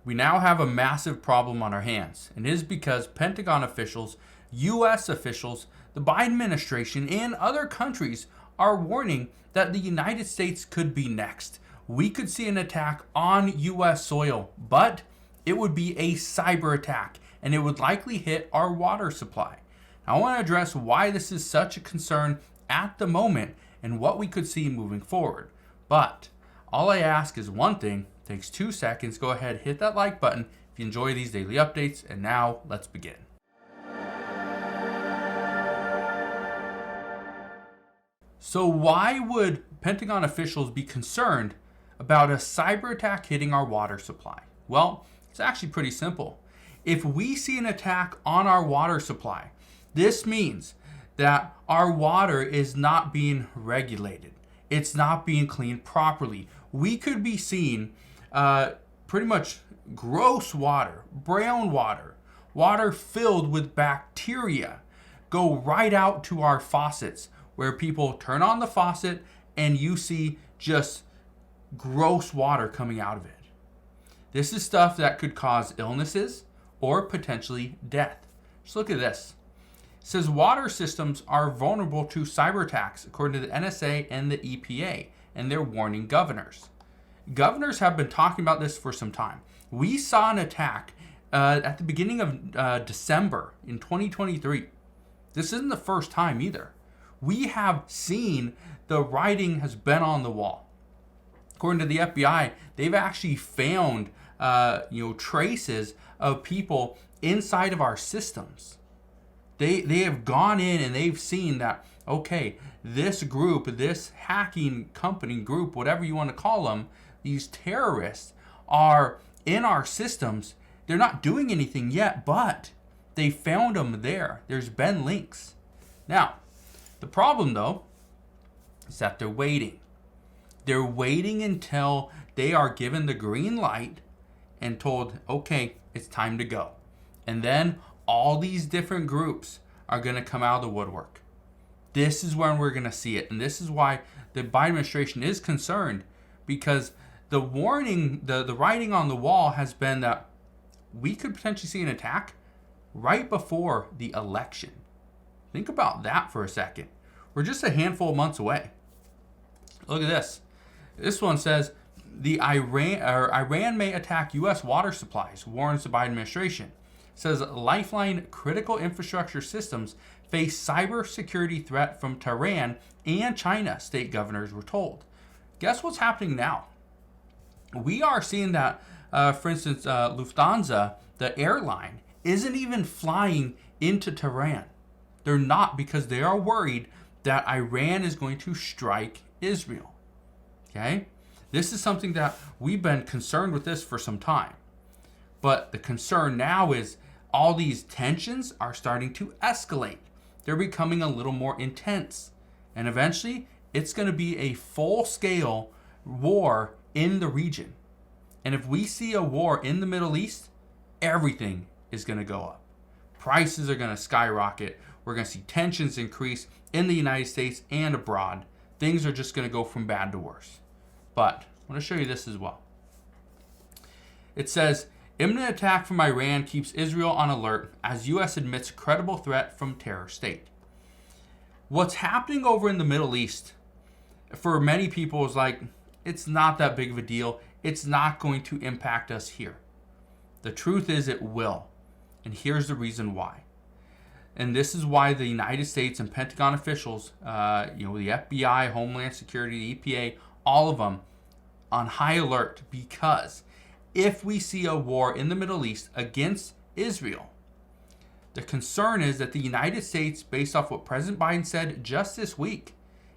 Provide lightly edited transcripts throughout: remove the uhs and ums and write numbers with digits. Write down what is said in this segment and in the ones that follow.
We now have a massive problem on our hands, and it is because Pentagon officials, US officials, the Biden administration, and other countries are warning that the United States could be next. We could see an attack on US soil, but it would be a cyber attack, and it would likely hit our water supply. Now, I want to address why this is such a concern at the moment and what we could see moving forward. But all I ask is one thing. Takes 2 seconds. Go ahead, hit that like button if you enjoy these daily updates. And now let's begin. So why would Pentagon officials be concerned about a cyber attack hitting our water supply? Well, it's actually pretty simple. If we see an attack on our water supply, this means that our water is not being regulated. It's not being cleaned properly. We could be seeing pretty much gross water, brown water, water filled with bacteria go right out to our faucets, where people turn on the faucet and you see just gross water coming out of it. This is stuff that could cause illnesses or potentially death. Just look at this. It says water systems are vulnerable to cyber attacks, according to the NSA and the EPA, and they're warning governors. Governors have been talking about this for some time. We saw an attack at the beginning of December in 2023. This isn't the first time either. We have seen the writing has been on the wall. According to the FBI, they've actually found traces of people inside of our systems. They have gone in and they've seen that, okay, this group, this hacking company group, whatever you want to call them, these terrorists are in our systems. They're not doing anything yet, but they found them there. There's been links. Now, the problem though is that they're waiting. They're waiting until they are given the green light and told, okay, it's time to go. And then all these different groups are going to come out of the woodwork. This is when we're going to see it. And this is why the Biden administration is concerned, because the warning, the writing on the wall has been that we could potentially see an attack right before the election. Think about that for a second. We're just a handful of months away. Look at this. This one says Iran may attack U.S. water supplies, warns the Biden administration. It says lifeline critical infrastructure systems face cybersecurity threat from Tehran and China, state governors were told. Guess what's happening now? We are seeing that, for instance, Lufthansa, the airline, isn't even flying into Tehran. They're not, because they are worried that Iran is going to strike Israel. Okay? This is something that we've been concerned with this for some time. But the concern now is all these tensions are starting to escalate. They're becoming a little more intense. And eventually, it's going to be a full-scale war in the region. And if we see a war in the Middle East, everything is going to go up. Prices are going to skyrocket. We're going to see tensions increase in the United States and abroad. Things are just going to go from bad to worse. But I want to show you this as well. It says, imminent attack from Iran keeps Israel on alert as U.S. admits credible threat from terror state. What's happening over in the Middle East, for many people, is like, it's not that big of a deal. It's not going to impact us here. The truth is it will. And here's the reason why. And this is why the United States and Pentagon officials, the FBI, Homeland Security, the EPA, all of them on high alert, because if we see a war in the Middle East against Israel, the concern is that the United States, based off what President Biden said just this week,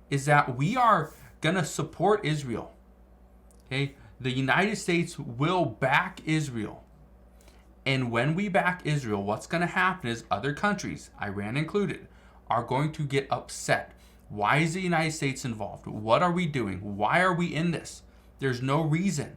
is that we are going to support Israel. Okay? The United States will back Israel. And when we back Israel, what's going to happen is other countries, Iran included, are going to get upset. Why is the United States involved? What are we doing? Why are we in this? There's no reason.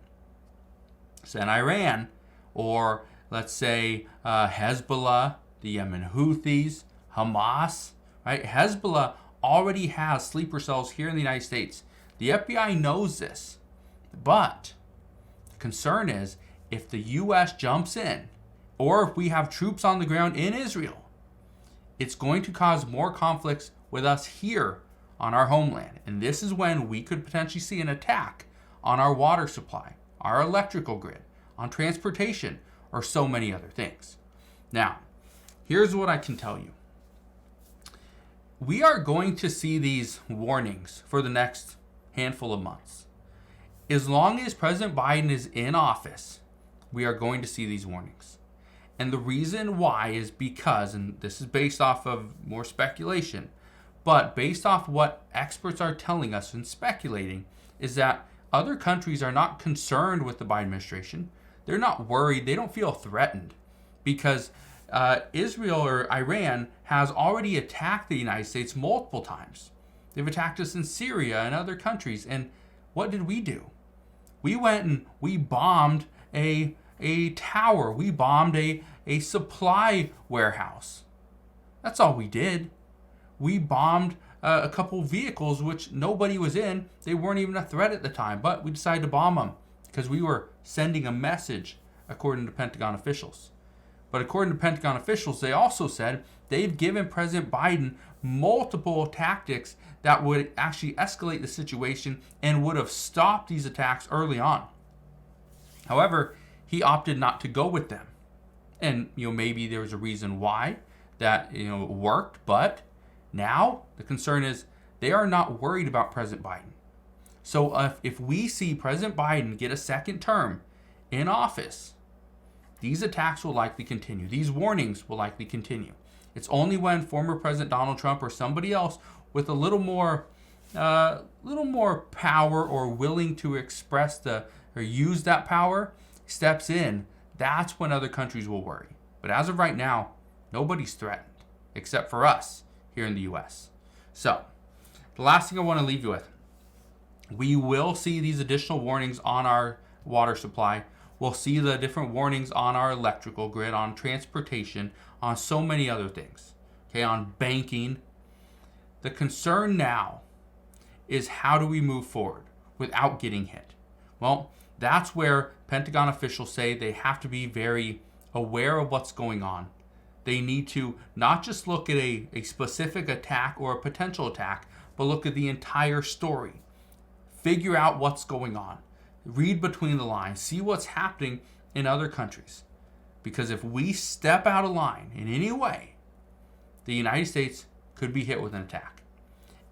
Send Iran, or let's say Hezbollah, the Yemen Houthis, Hamas, right? Hezbollah already has sleeper cells here in the United States. The FBI knows this. But the concern is, if the U.S. jumps in, or if we have troops on the ground in Israel, it's going to cause more conflicts with us here on our homeland. And this is when we could potentially see an attack on our water supply, our electrical grid, on transportation, or so many other things. Now, here's what I can tell you. We are going to see these warnings for the next handful of months. As long as President Biden is in office, we are going to see these warnings. And the reason why is because, and this is based off of more speculation, but based off what experts are telling us and speculating, is that other countries are not concerned with the Biden administration. They're not worried. They don't feel threatened because Israel or Iran has already attacked the United States multiple times. They've attacked us in Syria and other countries. And what did we do? We went and we bombed a tower. We bombed a supply warehouse. That's all we did. We bombed a couple vehicles which nobody was in. They weren't even a threat at the time, but we decided to bomb them because we were sending a message, according to Pentagon officials. But according to Pentagon officials, they also said they've given President Biden multiple tactics that would actually escalate the situation and would have stopped these attacks early on. However, he opted not to go with them. And maybe there was a reason why that worked, but now the concern is they are not worried about President Biden. So if we see President Biden get a second term in office, these attacks will likely continue. These warnings will likely continue. It's only when former President Donald Trump or somebody else with a little more power or willing to express or use that power steps in, that's when other countries will worry. But as of right now, nobody's threatened except for us here in the U.S. So the last thing I want to leave you with, we will see these additional warnings on our water supply. We'll see the different warnings on our electrical grid, on transportation, on so many other things, on banking. The concern now is how do we move forward without getting hit? Well, that's where Pentagon officials say they have to be very aware of what's going on. They need to not just look at a specific attack or a potential attack, but look at the entire story. Figure out what's going on. Read between the lines. See what's happening in other countries. Because if we step out of line in any way, the United States could be hit with an attack.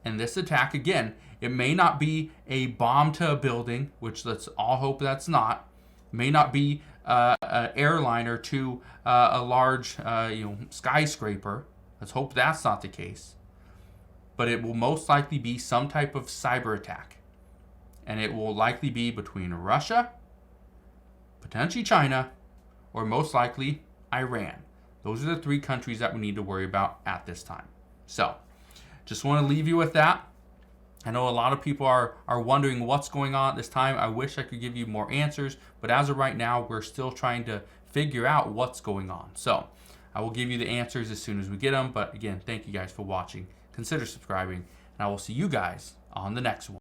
And this attack, again, it may not be a bomb to a building, which let's all hope that's not. It may not be an airliner to a large skyscraper. Let's hope that's not the case. But it will most likely be some type of cyber attack. And it will likely be between Russia, potentially China, or most likely Iran. Those are the three countries that we need to worry about at this time. So, just want to leave you with that. I know a lot of people are wondering what's going on at this time. I wish I could give you more answers, but as of right now, we're still trying to figure out what's going on. So, I will give you the answers as soon as we get them. But again, thank you guys for watching. Consider subscribing, and I will see you guys on the next one.